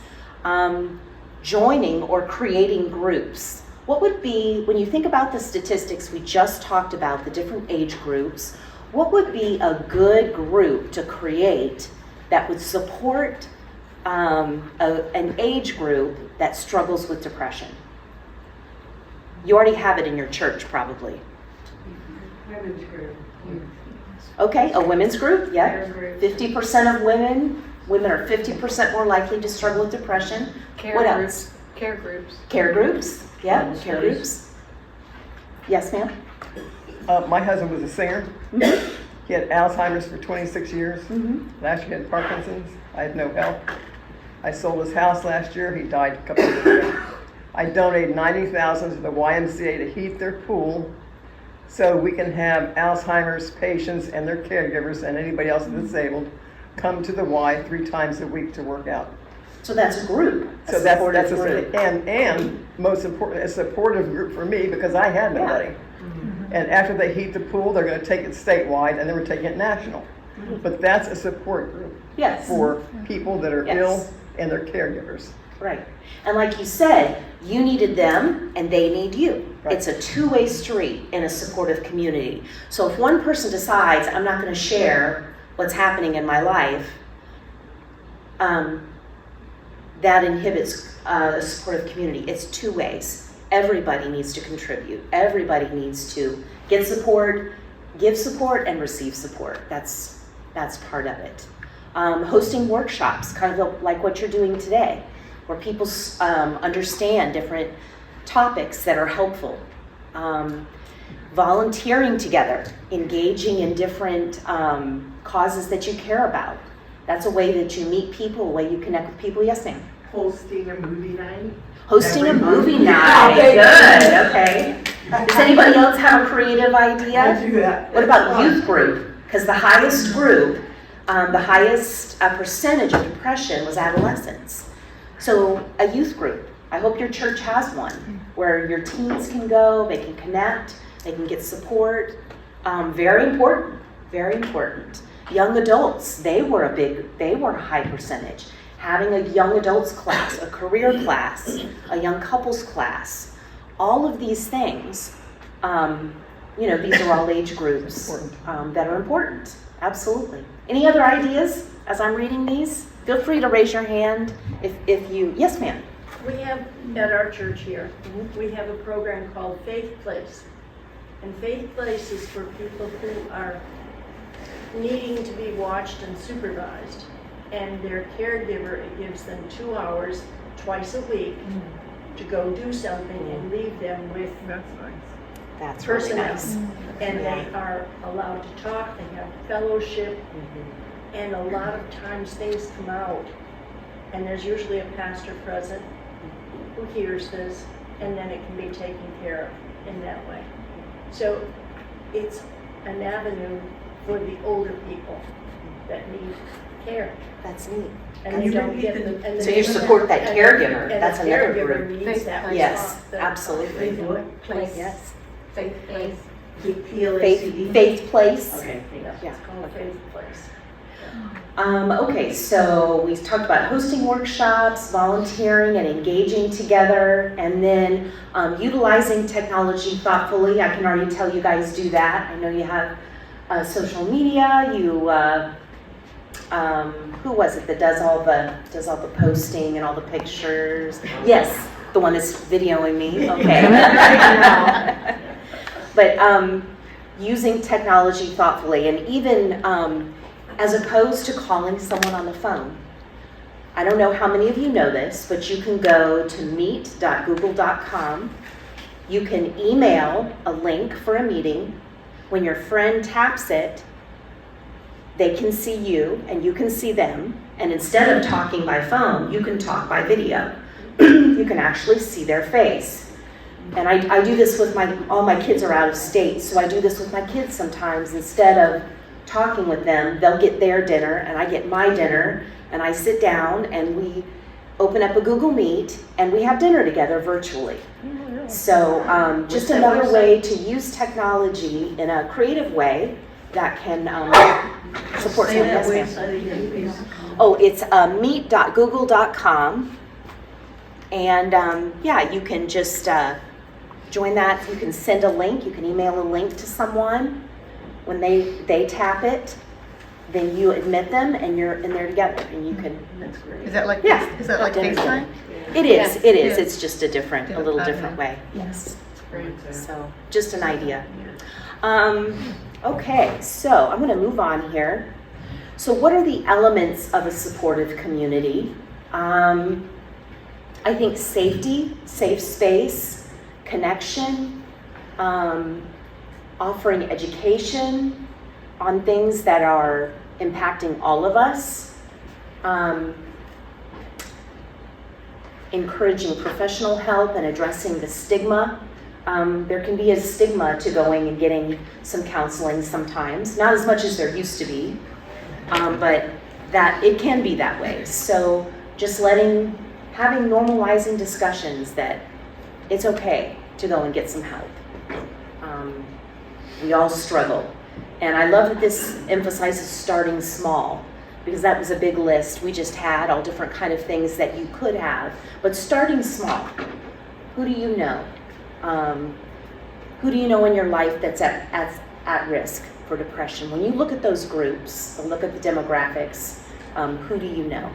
Joining or creating groups. What would be, when you think about the statistics we just talked about, the different age groups, what would be a good group to create that would support an age group that struggles with depression? You already have it in your church, probably. Women's group. Okay, a women's group, yeah. Care group. 50% of women are 50% more likely to struggle with depression. Care What groups. else? Care groups. Care groups, yeah, Bible care studies. groups. Yes, ma'am? My husband was a singer. He had Alzheimer's for 26 years. Last year he had Parkinson's. I had no help. I sold his house last year. He died a couple of years ago. I donated $90,000 to the YMCA to heat their pool so we can have Alzheimer's patients and their caregivers and anybody else that's disabled come to the Y 3 times a week to work out. So that's a group. So that's a, and most important, a supportive group for me because I had nobody. And after they heat the pool, they're going to take it statewide, and then we're taking it national. But that's a support group Yes. for people that are Yes. ill and their caregivers. Right. And like you said, you needed them and they need you. Right. It's a two-way street in a supportive community. So if one person decides, I'm not going to share what's happening in my life, that inhibits a supportive community. It's two ways. Everybody needs to contribute. Everybody needs to get support, give support, and receive support. That's part of it. Hosting workshops, kind of like what you're doing today, where people understand different topics that are helpful. Volunteering together, engaging in different causes that you care about. That's a way that you meet people, a way you connect with people. Yes, ma'am. Hosting a movie night. Hosting a Every month. movie night. Good. Okay. Does anybody else have a creative idea? I do that. What about youth group? Because the highest group, the highest percentage of depression was adolescents. So a youth group. I hope your church has one where your teens can go, they can connect, they can get support. Very important. Very important. Young adults, they were a high percentage. Having a young adults class, a career class, a young couples class, all of these things, these are all age groups that are important. Absolutely. Any other ideas as I'm reading these? Feel free to raise your hand if you, yes ma'am. We have, at our church here, we have a program called Faith Place. And Faith Place is for people who are needing to be watched and supervised. And their caregiver, it gives them 2 hours twice a week to go do something and leave them with That's nice. That's really personnel. nice. And they are allowed to talk, they have fellowship, and a lot of times things come out. And there's usually a pastor present who hears this, and then it can be taken care of in that way. So it's an avenue for the older people that need care. That's neat. And you don't get the. and So the- you support that and- caregiver. and That's the another caregiver group. needs that Yes, response, that- absolutely. Place. Yes. Faith place. Faith Place. Okay. Yeah. It's called Faith Place. Okay, so we talked about hosting workshops, volunteering and engaging together, and then utilizing technology thoughtfully. I can already tell you guys do that. I know you have social media. You, who was it that does all the posting and all the pictures? Yes, the one that's videoing me. Okay. But using technology thoughtfully, and even as opposed to calling someone on the phone. I don't know how many of you know this, but you can go to meet.google.com. You can email a link for a meeting. When your friend taps it, they can see you and you can see them. And instead of talking by phone, you can talk by video. You can actually see their face. And I do this with all my kids are out of state, so I do this with my kids sometimes. Instead of talking with them, they'll get their dinner and I get my dinner, and I sit down and we open up a Google Meet and we have dinner together virtually. So just another way to use technology in a creative way that can support someone. Yes, ma'am. Oh, it's meet.google.com, and you can just join that. You can send a link, you can email a link to someone. When they tap it, then you admit them and you're in there together and you can. That's great. Is that like dinner FaceTime? It is, it is. Yeah. It's just a little different way. Yes. Great. So just an idea. Okay, so I'm going to move on here. So what are the elements of a supportive community? I think safety, safe space, connection, offering education on things that are impacting all of us, encouraging professional help and addressing the stigma. There can be a stigma to going and getting some counseling sometimes, not as much as there used to be, but that it can be that way. So just having normalizing discussions that it's okay to go and get some help. We all struggle. And I love that this emphasizes starting small, because that was a big list we just had, all different kind of things that you could have, but starting small. Who do you know? Who do you know in your life that's at risk for depression? When you look at those groups, or look at the demographics, who do you know?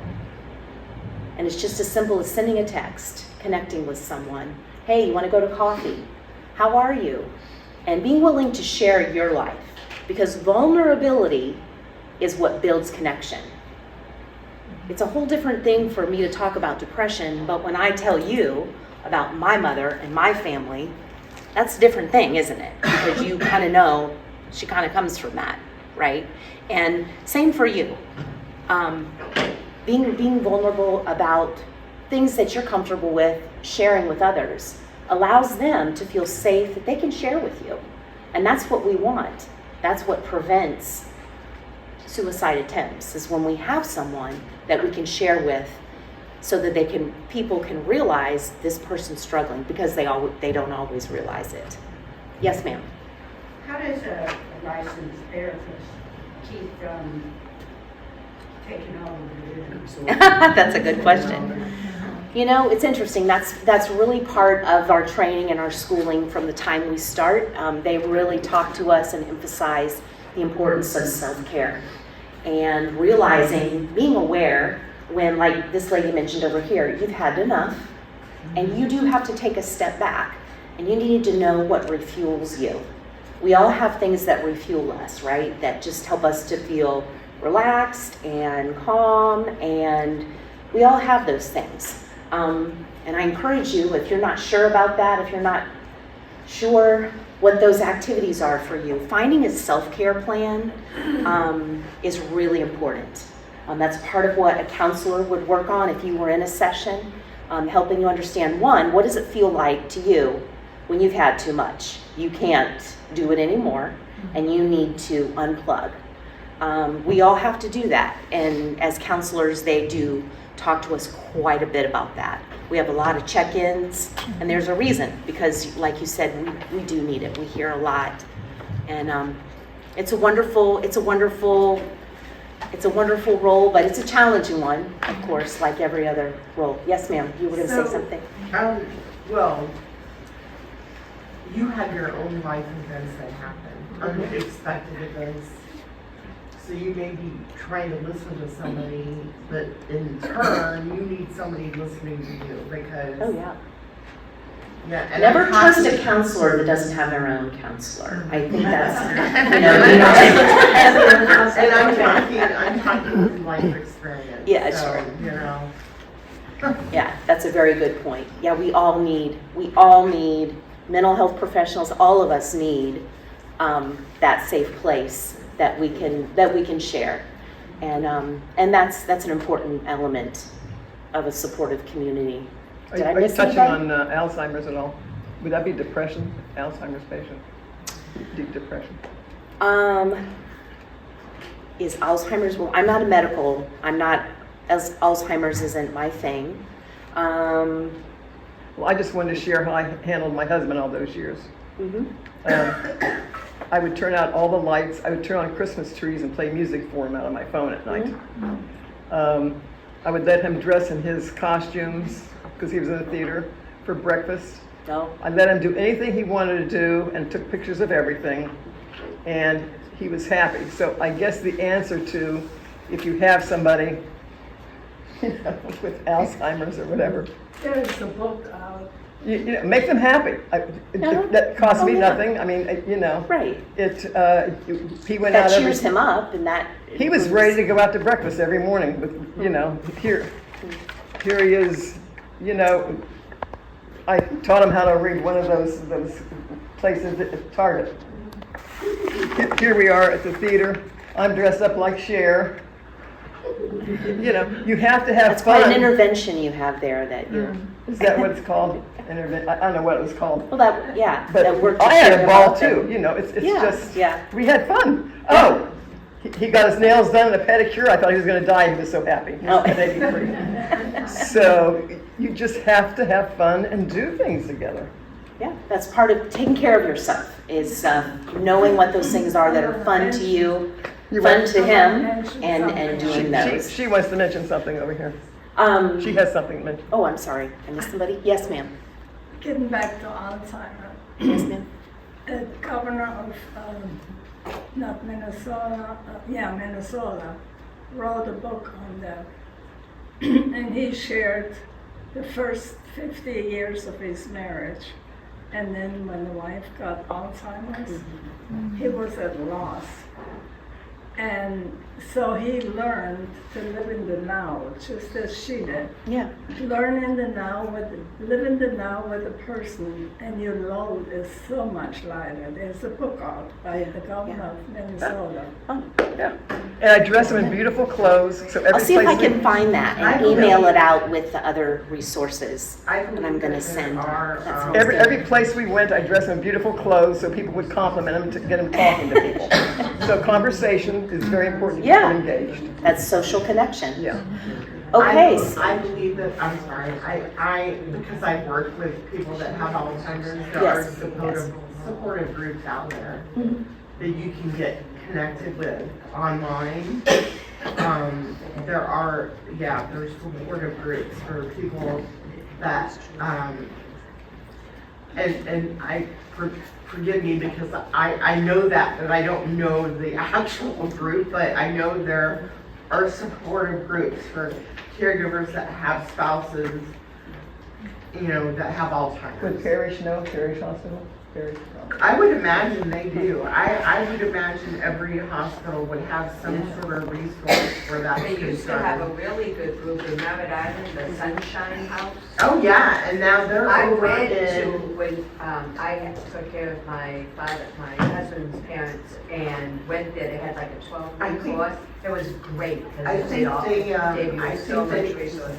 And it's just as simple as sending a text, connecting with someone. Hey, you want to go to coffee? How are you? And being willing to share your life, because vulnerability is what builds connection. It's a whole different thing for me to talk about depression, but when I tell you about my mother and my family, that's a different thing, isn't it? Because you kind of know she kind of comes from that, right? And same for you. Being vulnerable about things that you're comfortable with sharing with others allows them to feel safe that they can share with you. And that's what we want. That's what prevents suicide attempts, is when we have someone that we can share with, so that people can realize this person's struggling, because they don't always realize it. Yes, ma'am. How does a licensed therapist keep from taking over the That's a good question. You know, it's interesting. That's really part of our training and our schooling from the time we start. They really talk to us and emphasize the importance of self-care and realizing, being aware when, like this lady mentioned over here, you've had enough and you do have to take a step back, and you need to know what refuels you. We all have things that refuel us, right? That just help us to feel relaxed and calm, and we all have those things. And I encourage you, if you're not sure about that, if you're not sure what those activities are for you, finding a self-care plan is really important. That's part of what a counselor would work on if you were in a session, helping you understand, one, what does it feel like to you when you've had too much? You can't do it anymore, and you need to unplug. We all have to do that, and as counselors, they do talk to us quite a bit about that. We have a lot of check-ins, and there's a reason, because like you said, we do need it. We hear a lot, and it's a wonderful role, but it's a challenging one, of course, like every other role. Yes, ma'am, you were going to say something. Well, you have your own life events that happen, unexpected events. So you may be trying to listen to somebody, but in turn, you need somebody listening to you, because. Oh, yeah. Yeah, and Never I'm trust talking- a counselor that doesn't have their own counselor. I think that's, And I'm talking with life experience. Yeah, so, sure. You know. Yeah, that's a very good point. Yeah, we all need mental health professionals. All of us need that safe place that we can share, and that's an important element of a supportive community. Did I Are you miss touching anything? on Alzheimer's at all? Would that be depression, Alzheimer's patient? Deep depression? Is Alzheimer's? Well, I'm not a medical. Alzheimer's isn't my thing. Well, I just wanted to share how I handled my husband all those years. I would turn out all the lights. I would turn on Christmas trees and play music for him out on my phone at night. I would let him dress in his costumes, because he was in the theater, for breakfast. No. I let him do anything he wanted to do and took pictures of everything, and he was happy. So I guess the answer to, if you have somebody with Alzheimer's or whatever, There's a book out. you know, make them happy. That costs me yeah. nothing. I mean, Right. He went That out cheers him up, and that. He was ready to go out to breakfast every morning with, here he is, I taught him how to read one of those places at Target. Here we are at the theater. I'm dressed up like Cher. You have to have That's fun. quite an intervention you have there that you're. Is that what it's called? I don't know what it was called. Well, that But worked. I had a ball too, it's Yeah, just, yeah. we had fun. Oh, he got his nails done and a pedicure. I thought he was going to die. He was so happy. He was 83. So you just have to have fun and do things together. Yeah, that's part of taking care of yourself, is knowing what those things are that are fun to you, fun to him, and doing those. She wants to mention something over here. She has something to mention. Oh, I'm sorry. I missed somebody. Yes, ma'am. Getting back to Alzheimer, Yes, ma'am. the governor of, not Minnesota, Minnesota, wrote a book on that. And he shared the first 50 years of his marriage. And then when the wife got Alzheimer's, he was at loss. And so he learned to live in the now, just as she did. Yeah. Learn in the now, live in the now with a person, and your load is so much lighter. There's a book out by the governor of Minnesota. Oh, Yeah. And I dress them in beautiful clothes, so every I'll see if I place can find that and email it out with the other resources. And I'm going to send. That sounds good. Every place we went, I dressed them in beautiful clothes so people would compliment them to get them talking to people. So conversation is very important to Yeah. get engaged. That's social connection. Yeah. Okay. I believe that, I'm sorry, because I've worked with people that have Alzheimer's, there are Yes, supportive groups out there that you can get connected with online. There's supportive groups for people that, forgive me because I know that, but I don't know the actual group, but I know there are supportive groups for caregivers that have spouses, that have Alzheimer's. Would Parish know? Parish Hospital? Parish? No. I would imagine they do. I would imagine every hospital would have some sort of resource for that. They used to have a really good group in Merritt Island, the Sunshine House. Oh, yeah, and now they're I over went in... to, when I took care of my husband's parents and went there, they had like a 12-week course. It was great. 'Cause I think gave you so much resources.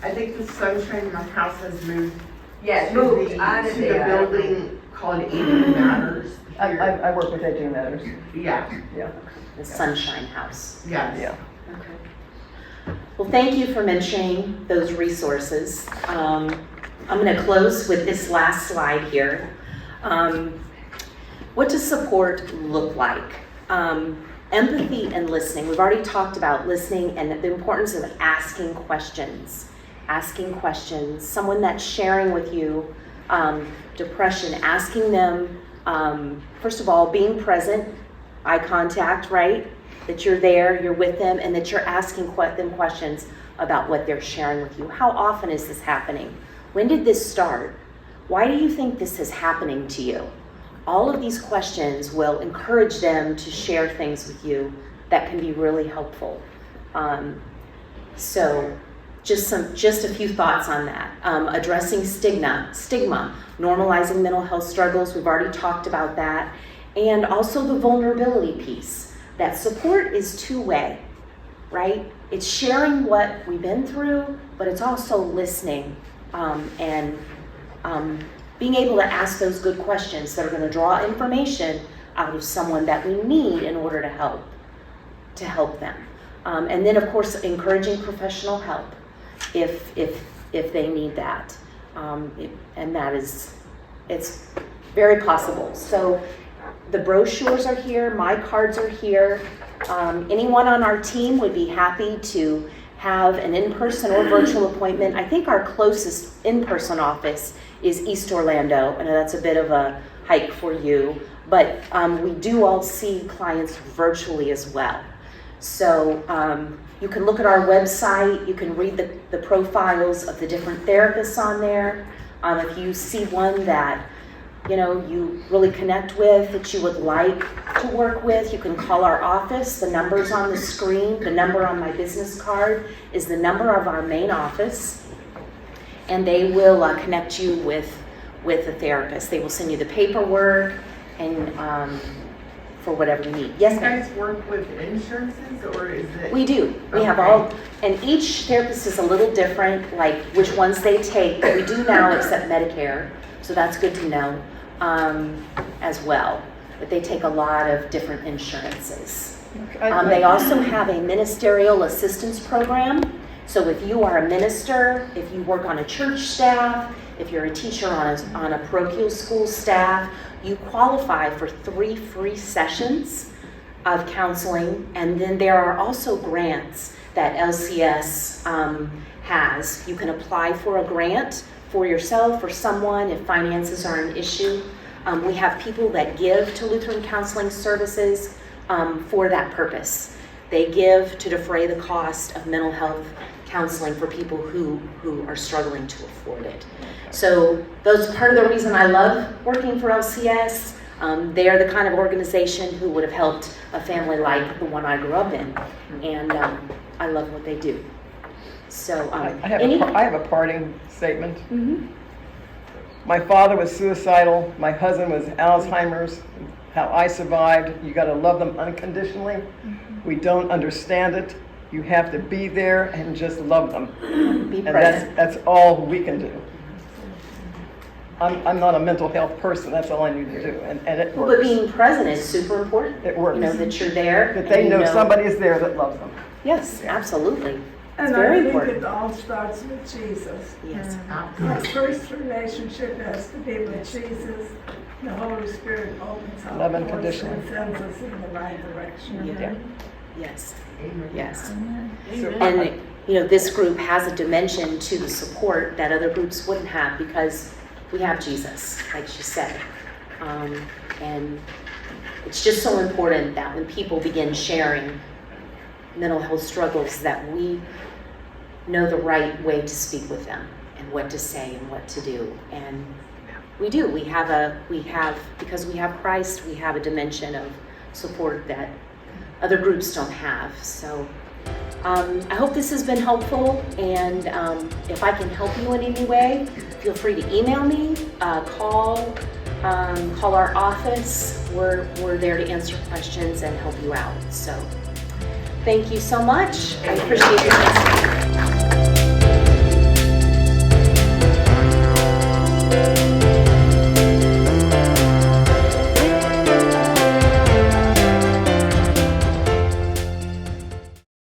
I think the Sunshine House has moved Yeah, it to moved the, out of to the there. building called Aging Matters. I work with Aging Matters. Yeah, Yeah. The Sunshine House. yes. Yeah. Okay. Well, thank you for mentioning those resources. I'm going to close with this last slide here. What does support look like? Empathy and listening. We've already talked about listening and the importance of asking questions. Asking questions. Someone that's sharing with you depression, asking them, first of all, being present, eye contact, right? That you're there, you're with them, and that you're asking them questions about what they're sharing with you. How often is this happening? When did this start? Why do you think this is happening to you? All of these questions will encourage them to share things with you that can be really helpful. So just a few thoughts on that. Addressing stigma, normalizing mental health struggles, we've already talked about that. And also the vulnerability piece. That support is two-way, right? It's sharing what we've been through, but it's also listening and being able to ask those good questions that are going to draw information out of someone that we need in order to help them. And then, of course, encouraging professional help if they need that. And that is, it's very possible. So the brochures are here, my cards are here. Anyone on our team would be happy to have an in-person or virtual appointment. I think our closest in-person office is East Orlando. I know that's a bit of a hike for you, but we do all see clients virtually as well. So you can look at our website, you can read the profiles of the different therapists on there. If you see one that you really connect with, that you would like to work with, you can call our office. The number's on the screen. The number on my business card is the number of our main office, and they will connect you with a therapist. They will send you the paperwork and for whatever you need. Yes, You ma'am? guys work with insurances, or is it? We do. We have Okay. all, and each therapist is a little different, like which ones they take. But we do now accept Medicare, so that's good to know as well. But they take a lot of different insurances. They also have a ministerial assistance program, So if you are a minister, if you work on a church staff, if you're a teacher on a parochial school staff, you qualify for 3 free sessions of counseling. And then there are also grants that LCS has. You can apply for a grant for yourself or someone if finances are an issue. We have people that give to Lutheran Counseling Services for that purpose. They give to defray the cost of mental health counseling for people who are struggling to afford it. So those part of the reason I love working for LCS. They are the kind of organization who would have helped a family like the one I grew up in, and I love what they do. So I have a parting statement. My father was suicidal. My husband was Alzheimer's. How I survived. You got to love them unconditionally. We don't understand it. You have to be there and just love them. Be And present. that's all we can do. I'm not a mental health person. That's all I need to do, and it But works. being present is super important. It works. You know that you're there. That they and you know somebody is there that loves them. Yes, absolutely. It's And very I think important. it all starts with Jesus. Yes. Our first relationship has to be with Jesus. The Holy Spirit opens our Love doors unconditionally. and sends us in the right direction. Yeah. Yes. Yes. So And this group has a dimension to the support that other groups wouldn't have because we have Jesus, like she said. And it's just so important that when people begin sharing mental health struggles that we know the right way to speak with them and what to say and what to do. And we do. Because we have Christ, we have a dimension of support that other groups don't have. So I hope this has been helpful, and if I can help you in any way, feel free to email me, call our office. We're there to answer questions and help you out. So thank you so much. I appreciate your time.